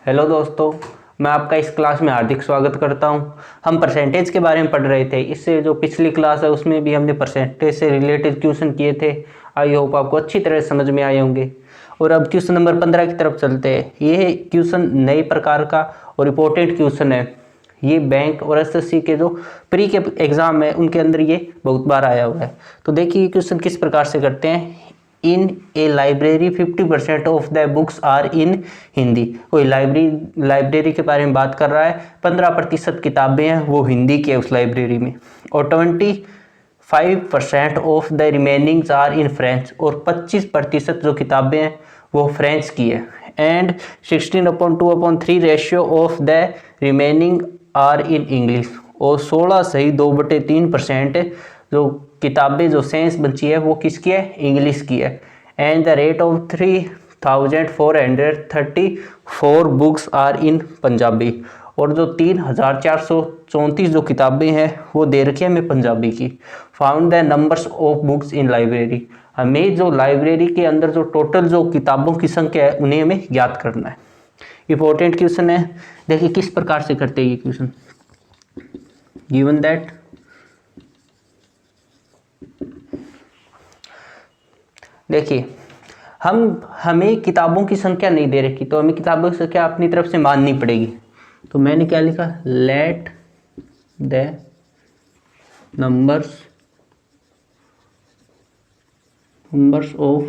Hello दोस्तों, मैं आपका इस क्लास में हार्दिक स्वागत करता हूं। हम परसेंटेज के बारे में पढ़ रहे थे। इससे जो पिछली क्लास है उसमें भी हमने परसेंटेज से रिलेटेड क्वेश्चन किए थे। आई होप आपको अच्छी तरह समझ में आए होंगे। और अब क्वेश्चन नंबर 15 की तरफ चलते हैं। ये क्वेश्चन नए प्रकार का और इम्पोर्टेंट क्वेश्चन है। ये बैंक और एसएससी के जो प्री के एग्ज़ाम है उनके अंदर ये बहुत बार आया हुआ है। तो देखिए क्वेश्चन किस प्रकार से करते हैं। In a library 50% of the books are in Hindi. कोई लाइब्रेरी के बारे में बात कर रहा है। 15% किताबें हैं वो हिंदी की है उस लाइब्रेरी में, और 25% of the remaining are in French, और 25% जो किताबें हैं वो फ्रेंच की है। And 16:2/3 ratio of the remaining are in English, और 16/2/3% जो किताबें जो सेंस बची है वो किसकी है, इंग्लिश की है। And the rate of 3434 books are in Punjabi, और जो 3434 जो किताबें हैं वो दे रखी है हमें पंजाबी की। Found the numbers of books in library, हमें जो लाइब्रेरी के अंदर जो टोटल जो किताबों की संख्या है उन्हें हमें ज्ञात करना है। इंपॉर्टेंट क्वेश्चन है। देखिए किस प्रकार से करते हैं ये क्वेश्चन। गिवन दैट देखिए हमें किताबों की संख्या नहीं दे रखी, तो हमें किताबों की संख्या अपनी तरफ से माननी पड़ेगी। तो मैंने क्या लिखा, let the numbers of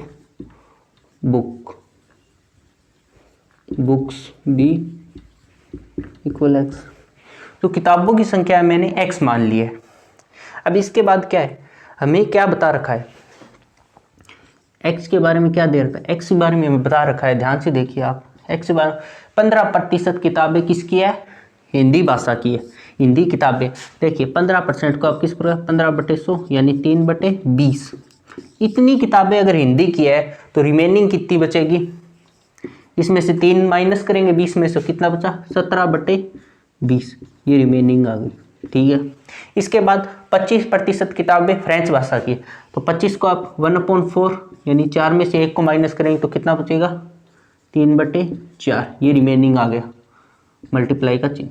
books be equal x. तो किताबों की संख्या मैंने एक्स मान ली है। अब इसके बाद क्या है, हमें क्या बता रखा है, एक्स के बारे में क्या दे रखा है, एक्स के बारे में हमें बता रखा है। ध्यान से देखिए आप, एक्स के बारे में 15% किताबें किसकी है, हिंदी भाषा की है, हिंदी किताबें। देखिए 15% को आप किस प्रकार, 15/100 यानी 3/20। इतनी किताबें अगर हिंदी की है तो रिमेनिंग कितनी बचेगी, इसमें से 3 माइनस करेंगे 20 में से, कितना बचा, 17/20। ये रिमेनिंग आ गई, ठीक है। इसके बाद 25% किताबें फ्रेंच भाषा की, तो 25 को आप 1/4 यानी 4 में से 1 को माइनस करेंगे तो कितना बचेगा, 3/4। ये रिमेनिंग आ गया, मल्टीप्लाई का चिन्ह,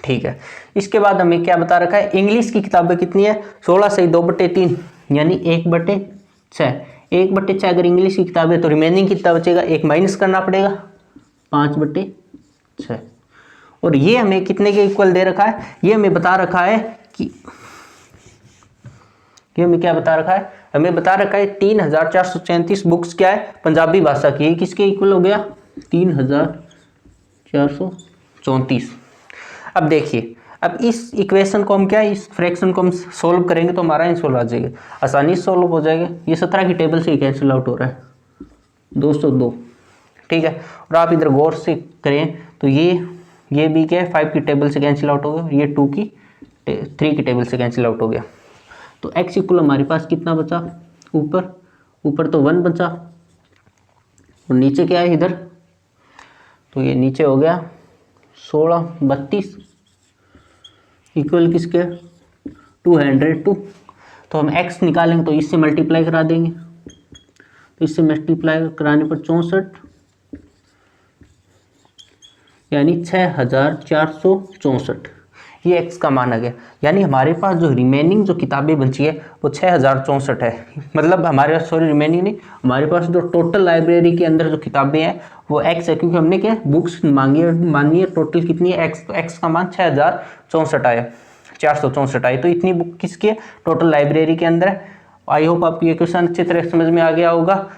ठीक है। इसके बाद हमें क्या बता रखा है, इंग्लिश की किताबें कितनी है, 16 से 2/3 यानी 1/6। 1/6 अगर इंग्लिश की किताबें तो रिमेनिंग कितना बचेगा, 1 माइनस करना पड़ेगा, 5/6। और ये हमें कितने के इक्वल दे रखा है, ये हमें बता रखा है कि ये हमें क्या बता रखा है, हमें बता रखा है 3434 बुक्स क्या है, पंजाबी भाषा की। किसके इक्वल हो गया, 3434। अब देखिए, अब इस इक्वेशन को हम क्या है, इस फ्रैक्शन को हम सोल्व करेंगे तो हमारा आंसर आ जाएगा, आसानी से सोल्व हो जाएगा। ये 17 की टेबल से ही कैंसिल आउट हो रहा है, 202, ठीक है। और आप इधर गौर से करें तो ये भी क्या है, 5 की टेबल से कैंसिल आउट हो गया, ये 3 की टेबल से कैंसिल आउट हो गया। तो एक्स इक्वल हमारे पास कितना बचा, ऊपर तो 1 बचा, और नीचे क्या है इधर, तो ये नीचे हो गया 16/32 इक्वल किसके, 202। तो हम x निकालेंगे तो इससे मल्टीप्लाई करा देंगे, तो इससे मल्टीप्लाई कराने पर 64 यानी 6464, ये x का मान आ गया। यानी हमारे पास जो रिमेनिंग जो किताबें बची है वो 6064 है। मतलब हमारे पास, सॉरी रिमेनिंग नहीं, हमारे पास जो टोटल लाइब्रेरी के अंदर जो किताबें हैं वो x है, क्योंकि हमने क्या बुक्स मानी है टोटल कितनी है, x। तो x का मान 6064 आया, 464 आए। तो इतनी बुक किसकी है, टोटल लाइब्रेरी के अंदर है। आई होप आपको ये क्वेश्चन अच्छी तरह समझ में आ गया होगा।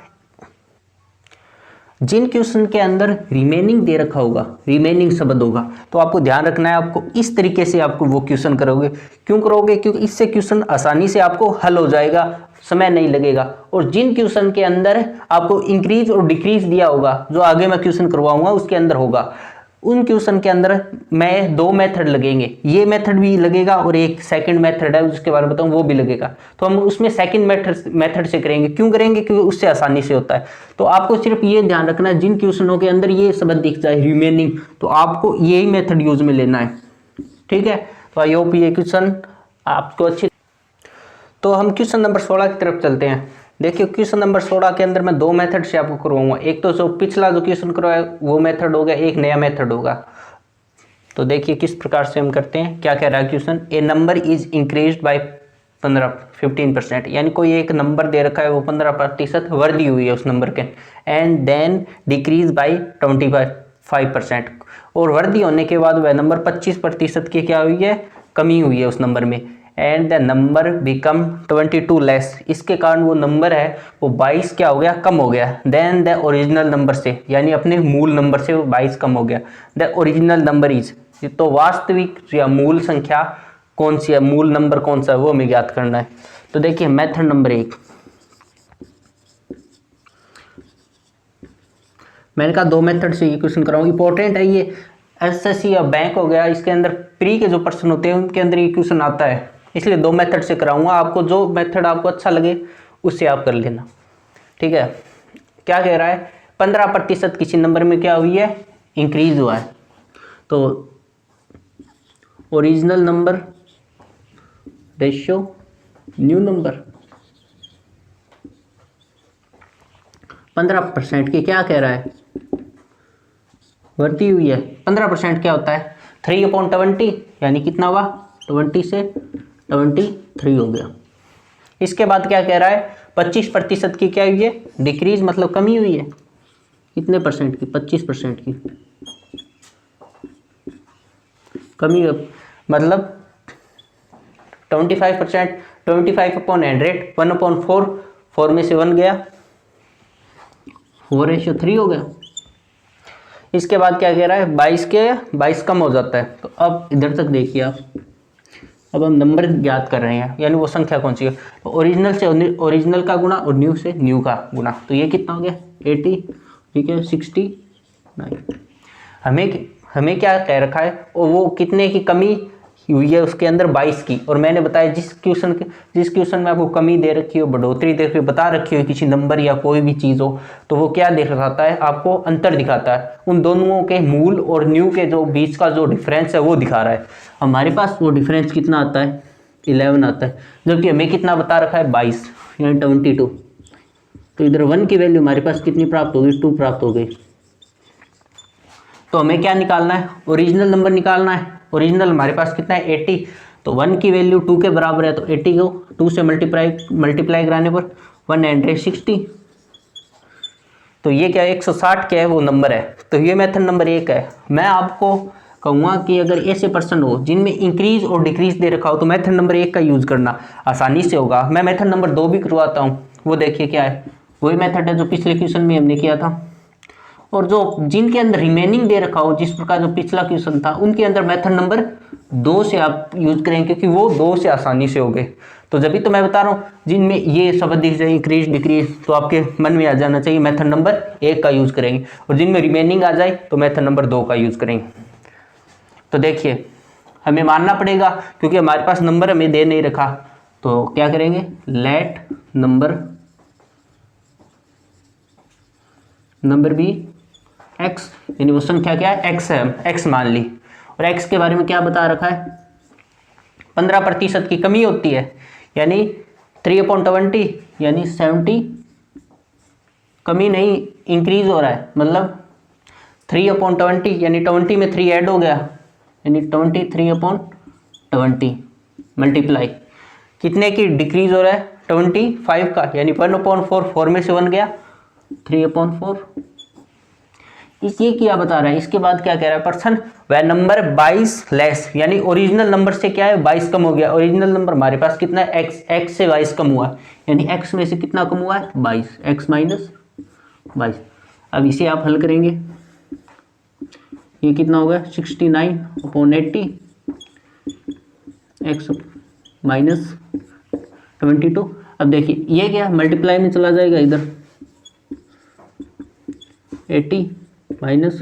जिन क्वेश्चन के अंदर रिमेनिंग दे रखा होगा, रिमेनिंग शब्द होगा, तो आपको ध्यान रखना है, आपको इस तरीके से आपको वो क्वेश्चन करोगे। क्यों करोगे, क्योंकि इससे क्वेश्चन आसानी से आपको हल हो जाएगा, समय नहीं लगेगा। और जिन क्वेश्चन के अंदर आपको इंक्रीज और डिक्रीज दिया होगा, जो आगे मैं क्वेश्चन करवाऊंगा उसके अंदर होगा, उन क्वेश्चन के अंदर मैं 2 मेथड लगेंगे, ये मेथड भी लगेगा और एक सेकंड मेथड है जिसके बारे में बताऊं वो भी लगेगा। तो हम उसमें सेकंड मेथड से करेंगे। क्यों करेंगे, क्योंकि उससे आसानी से होता है। तो आपको सिर्फ ये ध्यान रखना है, जिन क्वेश्चनों के अंदर ये शब्द दिख जाए रिमेनिंग, तो आपको यही मेथड यूज में लेना है, ठीक है। तो आई होप ये क्वेश्चन आपको अच्छी। तो हम क्वेश्चन नंबर 16 की तरफ चलते हैं। देखिए क्वेश्चन नंबर 16 के अंदर मैं दो मेथड से आपको करवाऊंगा, एक तो जो पिछला जो क्वेश्चन करवाया वो मेथड हो गया, एक नया मेथड होगा। तो देखिए किस प्रकार से हम करते हैं, क्या कह रहा है question, A number is increased by 15% यानी कोई एक नंबर दे रखा है वो 15% वृद्धि हुई है उस नंबर के, एंड देन डिक्रीज बाय 25%, और वृद्धि होने के बाद वह नंबर 25% की क्या हुई है, कमी हुई है उस नंबर में, and the number become 22 less, इसके कारण वो नंबर है वो 22 क्या हो गया, कम हो गया, देन द ओरिजिनल नंबर से, यानी अपने मूल नंबर से वो 22 कम हो गया, द ओरिजिनल नंबर इज, तो वास्तविक या मूल संख्या कौन सी है, मूल नंबर कौन सा है वो हमें ज्ञात करना है। तो देखिए मेथड नंबर 1, मैंने कहा दो मेथड से ये क्वेश्चन कराऊं, इंपॉर्टेंट है ये, एसएससी या बैंक हो गया, इसके अंदर प्री के जो प्रश्न होते हैं उनके अंदर ये क्वेश्चन आता है, इसलिए दो मेथड से कराऊंगा, आपको जो मेथड आपको अच्छा लगे उससे आप कर लेना, ठीक है। क्या कह रहा है, 15% किसी नंबर में क्या हुई है, इंक्रीज हुआ है, तो original number ratio new number 15% की क्या कह रहा है, वृद्धि हुई है। 15% क्या होता है, 3/20, यानी कितना हुआ, 20 से 23 हो गया। इसके बाद क्या कह रहा है, 25% की क्या हुई है, डिक्रीज मतलब कमी हुई है, कितने परसेंट की, 25% की कमी, मतलब 25%, 25/100, 1/4, 4 में से 1 गया, 4:3 हो गया। इसके बाद क्या कह रहा है, 22 के 22 कम हो जाता है, तो अब इधर तक देखिए आप, अब हम नंबर ज्ञात कर रहे हैं, यानी वो संख्या कौन सी है, तो ओरिजिनल से ओरिजिनल का गुना और न्यू से न्यू का गुना, तो ये कितना हो गया 80, ठीक है 69। हमें क्या कह रखा है, और वो कितने की कमी हुई है उसके अंदर, 22 की, और मैंने बताया जिस क्वेश्चन में आपको कमी दे रखी हो, बढ़ोतरी दे रखी हो, बता रखी हो किसी नंबर या कोई भी चीज़ हो, तो वो क्या दिखाता है, आपको अंतर दिखाता है, उन दोनों के मूल और न्यू के जो बीच का जो डिफरेंस है वो दिखा रहा है। हमारे पास वो डिफरेंस कितना आता है, 11 आता है, जबकि हमें कितना बता रखा है, 22 यानी 22, तो इधर 1 की वैल्यू हमारे पास कितनी प्राप्त होगी, 2 प्राप्त हो गई। तो हमें क्या निकालना है, ओरिजिनल नंबर निकालना है, ओरिजिनल हमारे पास कितना है 80, तो 1 की वैल्यू 2 के बराबर है, तो 80 को 2 से मल्टीप्लाई कराने पर 160, तो ये क्या है 160 क्या है वो नंबर है, तो ये मेथड नंबर 1 है। मैं आपको कहूँगा कि अगर ऐसे पर्सन हो जिनमें इंक्रीज और डिक्रीज दे रखा हो तो मेथड नंबर 1 का यूज़ करना आसानी से होगा। मैं मेथड नंबर 2 भी करवाता हूँ, वो देखिए क्या है, वही मेथड है जो पिछले क्वेश्चन में हमने किया था, और जो जिनके अंदर रिमेनिंग दे रखा हो जिस प्रकार जो पिछला क्वेश्चन था उनके अंदर मेथड नंबर 2 से आप यूज करेंगे, क्योंकि वो 2 से आसानी से हो गए। तो जब भी तो मैं बता रहा हूँ जिनमें ये शब्द दिख जाए इंक्रीज डिक्रीज, तो आपके मन में आ जाना चाहिए मेथड नंबर 1 का यूज करेंगे, और जिनमें रिमेनिंग आ जाए तो मेथड नंबर 2 का यूज करेंगे। तो देखिए हमें मानना पड़ेगा क्योंकि हमारे पास नंबर हमें दे नहीं रखा, तो क्या करेंगे, लेट नंबर बी x, यानी वो संख्या क्या है, x है, x मान ली, और x के बारे में क्या बता रखा है, 15% की कमी होती है, यानी 3/20 यानी 70, कमी नहीं इंक्रीज हो रहा है, मतलब 3/20 यानी 20 में 3 ऐड हो गया, यानी 23/20 मल्टीप्लाई कितने की डिक्रीज हो रहा है, 25 का, यानी 1/4, 4 में से 1 गया, 3/4, ये क्या बता रहा है। इसके बाद क्या कह रहा है, पर्सन वह नंबर 22 लेस, यानी ओरिजिनल नंबर से क्या है 22 कम हो गया, ओरिजिनल नंबर हमारे पास कितना है x से 22 कम हुआ, यानी x में से कितना कम हुआ है 22, x माइनस 22। अब इसे आप हल करेंगे, ये कितना हो गया 69/80, x माइनस 22। अब देखिए ये क्या मल्टीप्लाई में चला जाएगा, इधर 80 माइनस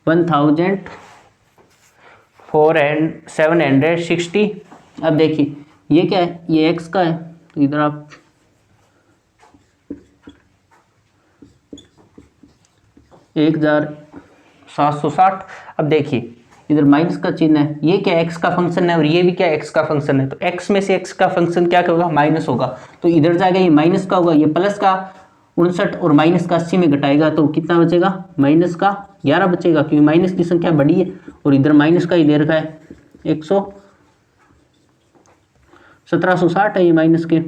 1760। अब देखिए ये क्या है, ये x का है, तो इधर आप 1760। अब देखिए इधर माइनस का चिन्ह है, ये क्या एक्स का फंक्शन है और ये भी क्या एक्स का फंक्शन है, तो एक्स में से एक्स का फंक्शन क्या होगा, माइनस होगा, तो इधर जाएगा ये माइनस का होगा, ये प्लस का 59 और माइनस का 80 में घटाएगा तो कितना बचेगा, माइनस का 11 बचेगा, क्योंकि माइनस की संख्या बड़ी है और इधर माइनस का ही दे रखा है 1760 है ये माइनस के।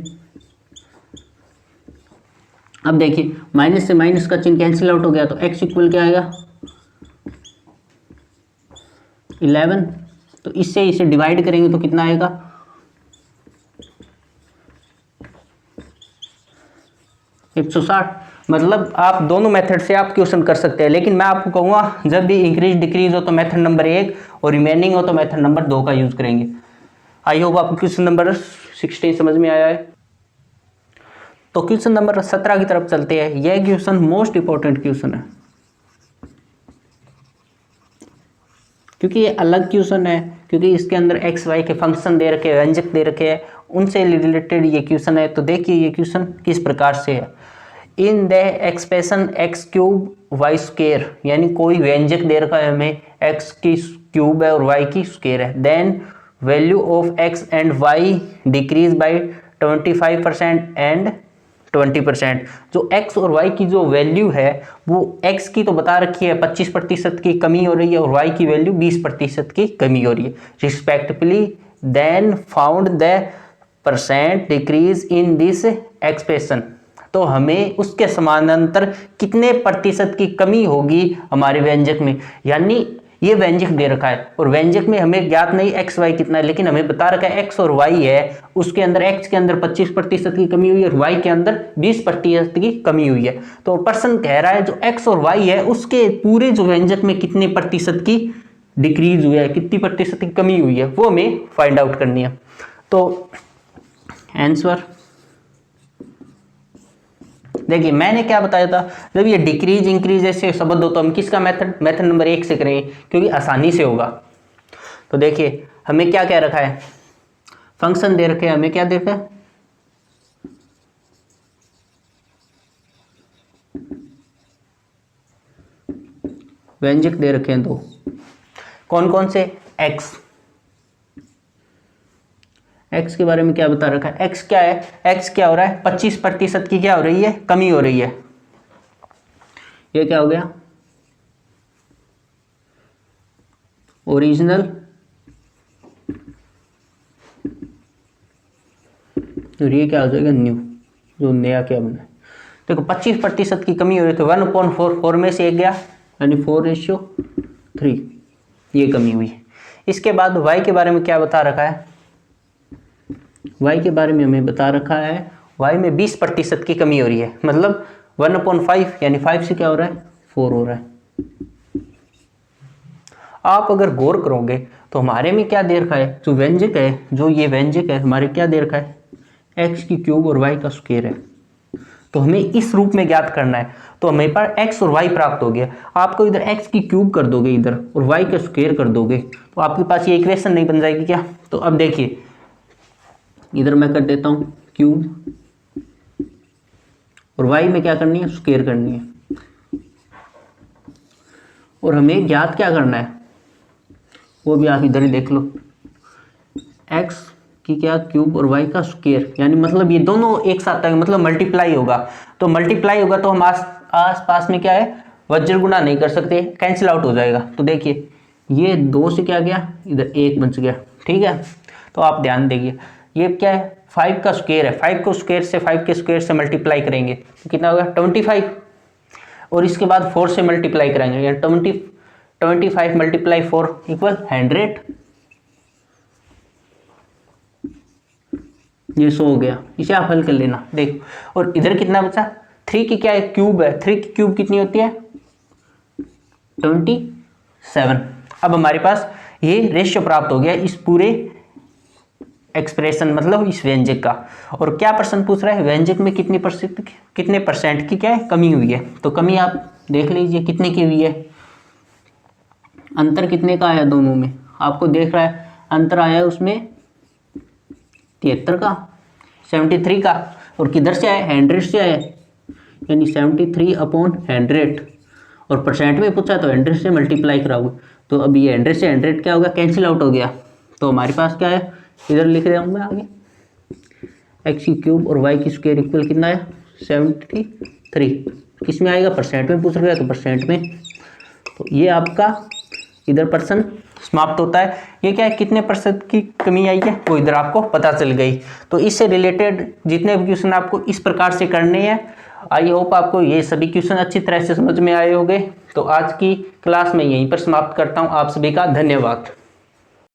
अब देखिए माइनस से माइनस का चिन्ह कैंसिल आउट हो गया, तो x इक्वल क्या आएगा 11, तो इससे इसे डिवाइड करेंगे तो कितना आएगा 160। मतलब आप दोनों मेथड से आप क्वेश्चन कर सकते हैं, लेकिन मैं आपको कहूँगा जब भी इंक्रीज डिक्रीज हो तो मेथड नंबर 1 और रिमेनिंग हो तो मेथड नंबर 2 का यूज करेंगे। आई होप आपको क्वेश्चन नंबर 16 समझ में आया है। तो क्वेश्चन नंबर 17 की तरफ चलते हैं। यह क्वेश्चन मोस्ट इंपॉर्टेंट क्वेश्चन है, क्योंकि ये अलग क्वेश्चन है, क्योंकि इसके अंदर एक्स वाई के फंक्शन दे रखे हैं, व्यंजक दे रखे हैं, उनसे रिलेटेड ये क्वेश्चन है। तो देखिए ये क्वेश्चन किस प्रकार से है। In the expression x cube y square, यानी कोई व्यंजक दे रखा है हमें, एक्स की क्यूब है और वाई की स्क्वायर है, then value of x and y decrease by 25% and 20%। जो x और y की जो वैल्यू है वो x की तो बता रखी है 25% की कमी हो रही है और y की वैल्यू 20% की कमी हो रही है respectively, then found the percent decrease in this expression. तो हमें उसके समानांतर कितने प्रतिशत की कमी होगी हमारे व्यंजक में, यानी ये व्यंजक दे रखा है और व्यंजक में हमें ज्ञात नहीं एक्स वाई कितना है, लेकिन हमें बता रखा है एक्स और वाई है, उसके अंदर एक्स के अंदर 25% की कमी हुई है और वाई के अंदर 20% की कमी हुई है। तो प्रश्न कह रहा है जो एक्स और वाई है उसके पूरे जो व्यंजक में कितने प्रतिशत की डिक्रीज हुई है, कितनी प्रतिशत की कमी हुई है, वो हमें फाइंड आउट करनी है। तो आंसर देखिए मैंने क्या बताया था, जब ये डिक्रीज इंक्रीज ऐसे शब्द हो तो हम किसका मेथड नंबर 1 से करेंगे, क्योंकि आसानी से होगा। तो देखिए हमें क्या कह रखा है, फंक्शन दे रखे हैं, हमें क्या दे रखा है, व्यंजक दे रखे हैं दो, कौन कौन से, एक्स के बारे में क्या बता रखा है, एक्स क्या है, एक्स क्या हो रहा है 25% की क्या हो रही है, कमी हो रही है। ये क्या हो गया ओरिजिनल और ये क्या हो जाएगा न्यू, जो नया क्या बना है। देखो 25% की कमी हो रही है तो 1/4 4 में से एक गया, यानी 4:3 ये कमी हुई है। इसके बाद वाई के बारे में क्या बता रखा है, y के बारे में हमें बता रखा है y में 20% की कमी हो रही है, मतलब 1/5 यानी 5 से क्या हो रहा है 4 हो रहा है। आप अगर गौर करोगे तो हमारे में क्या दे रखा है, जो व्यंजक है, जो ये व्यंजक है हमारे क्या दे रखा है, x की क्यूब और y का स्क्वायर है। तो हमें इस रूप में ज्ञात करना है, तो हमें पर x और y प्राप्त हो गया। आपको इधर x की क्यूब कर दोगे इधर और y का स्क्वायर कर दोगे तो आपके पास ये इक्वेशन नहीं बन जाएगी क्या। तो अब देखिए इधर मैं कर देता हूं क्यूब और y में क्या करनी है, स्क्वायर करनी है, और हमें ज्ञात क्या करना है वो भी आप इधर ही देख लो, x की क्या क्यूब और y का स्क्वायर, यानी मतलब ये दोनों एक साथ आएंगे, मतलब मल्टीप्लाई होगा। तो मल्टीप्लाई होगा तो हम आस पास में क्या है वज्र गुणा नहीं कर सकते, कैंसिल आउट हो जाएगा। तो देखिए ये 2 से क्या गया, इधर 1 बच गया, ठीक है। तो आप ध्यान देंगे ये क्या है 5 का स्क्वायर है, 5 को स्क्वायर से 5 के स्क्वायर से मल्टीप्लाई करेंगे तो कितना होगा 25, और इसके बाद 4 से मल्टीप्लाई करेंगे यानी 25 मल्टीप्लाई 4 इक्वल 100, ये 100 हो गया। इसे आप हल कर लेना देखो। और इधर कितना बचा, 3 की क्या है क्यूब है, 3 की क्यूब कितनी होती है 27। अब हमारे पास ये रेशियो प्राप्त हो गया इस पूरे एक्सप्रेशन मतलब इस व्यंजक का। और क्या प्रश्न पूछ रहा है, व्यंजक में कितने परसेंट की क्या है कमी हुई है। तो कमी आप देख लीजिए कितने की हुई है, अंतर कितने का आया दोनों में, आपको देख रहा है अंतर आया उसमें 73 का, 73 का, और किधर से आया 100 से आया, यानी 73/100। और परसेंट में पूछा तो 100 से मल्टीप्लाई कराओगे। तो अब ये 100 से 100 क्या होगा, कैंसिल आउट हो गया। तो हमारे पास क्या है, इधर लिख रहा हूँ मैं आगे, एक्स की क्यूब और वाई की स्क्वायर इक्वल कितना है 73। किस में आएगा, परसेंट में पूछ रहा है तो परसेंट में। तो ये आपका इधर पर्सन समाप्त होता है। ये क्या है, कितने प्रतिशत की कमी आई है वो इधर आपको पता चल गई। तो इससे रिलेटेड जितने भी क्वेश्चन आपको इस प्रकार से करने हैं, आई होप आपको ये सभी क्वेश्चन अच्छी तरह से समझ में आए होंगे। तो आज की क्लास में यहीं पर समाप्त करता हूँ। आप सभी का धन्यवाद।